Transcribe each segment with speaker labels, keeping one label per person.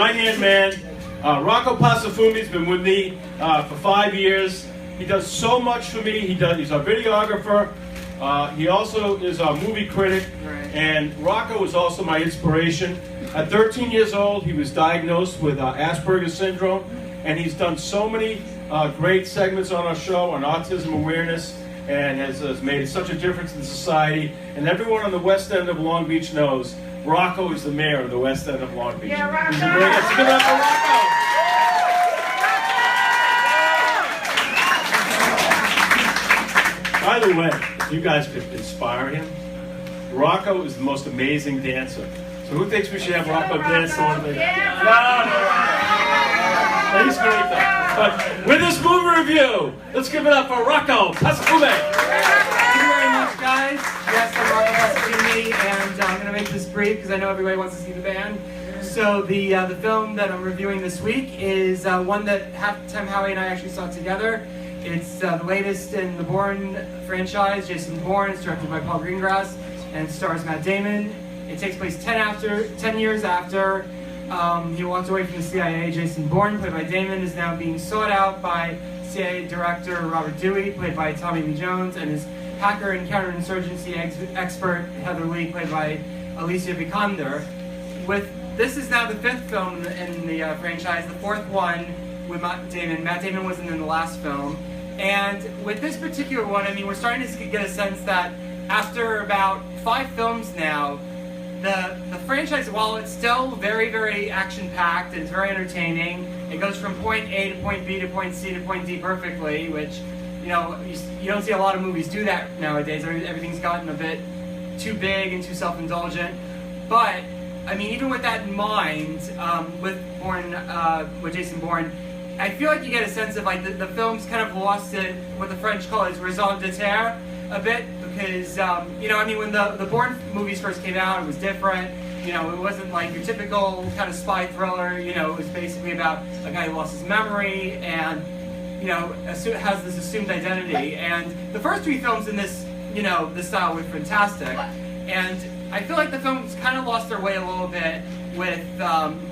Speaker 1: Right-hand man, Rocco Pasafumi's been with me for 5 years. He does so much for me. He's a videographer. He also is a movie critic. And Rocco is also my inspiration. At 13 years old, he was diagnosed with Asperger's syndrome. And he's done so many great segments on our show on autism awareness and has made such a difference in society. And everyone on the west end of Long Beach knows Rocco is the mayor of the west end of Long Beach.
Speaker 2: Yeah, Rocco!
Speaker 1: Let's give it up for Rocco! By the way, if you guys could inspire him, Rocco is the most amazing dancer. So who thinks we should have Rocco dance a little bit? No. He's great though. But with this movie review, let's give it up for Rocco Pasafume.
Speaker 3: Thank you very much, guys. Yes, I'm Rocco Pasafume, and I'm going to make this brief because I know everybody wants to see the band. So the film that I'm reviewing this week is one that half-time Howie and I actually saw together. It's the latest in the Bourne franchise, Jason Bourne. It's directed by Paul Greengrass and stars Matt Damon. It takes place 10 years after he walked away from the CIA. Jason Bourne, played by Damon, is now being sought out by CIA Director Robert Dewey, played by Tommy Lee Jones, and his hacker and counterinsurgency expert Heather Lee, played by Alicia Vikander. This is now the 5th film in the franchise, the 4th one with Matt Damon. Matt Damon wasn't in the last film. And with this particular one, I mean, we're starting to get a sense that after about 5 films now, the franchise, while it's still very, very action-packed and it's very entertaining, it goes from point A to point B to point C to point D perfectly, which, you know, you don't see a lot of movies do that nowadays. Everything's gotten a bit too big and too self-indulgent. But, I mean, even with that in mind, with Jason Bourne, I feel like you get a sense of, like, the film's kind of lost it, what the French call its raison d'etre a bit, because, you know, I mean, when the Bourne movies first came out, it was different. You know, it wasn't like your typical kind of spy thriller. You know, it was basically about a guy who lost his memory and, you know, has this assumed identity. And the first 3 films in this, you know, this style were fantastic. And I feel like the films kind of lost their way a little bit with,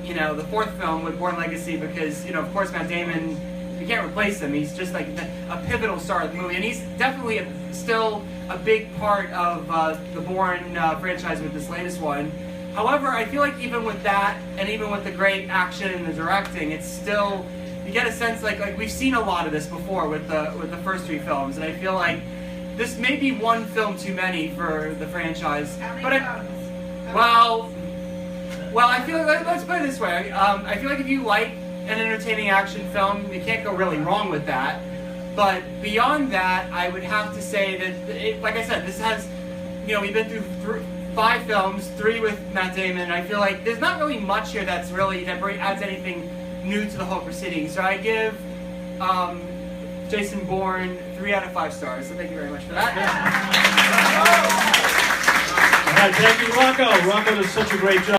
Speaker 3: you know, the 4th film with Bourne Legacy, because, you know, of course, Matt Damon, you can't replace him. He's just like a pivotal star of the movie, and he's definitely still a big part of the Bourne franchise with this latest one. However, I feel like even with that, and even with the great action and the directing, it's still, you get a sense like we've seen a lot of this before with the first 3 films, and I feel like this may be one film too many for the franchise. But I feel like, let's put it this way. I feel like if you like an entertaining action film, you can't go really wrong with that. But beyond that, I would have to say that, like I said, this has, you know, we've been through 5 films, 3 with Matt Damon, and I feel like there's not really much here that adds anything new to the whole proceeding. So I give Jason Bourne 3 out of 5 stars. So thank you very much for that.
Speaker 1: All right, thank you, Rocco. Rocco does such a great job.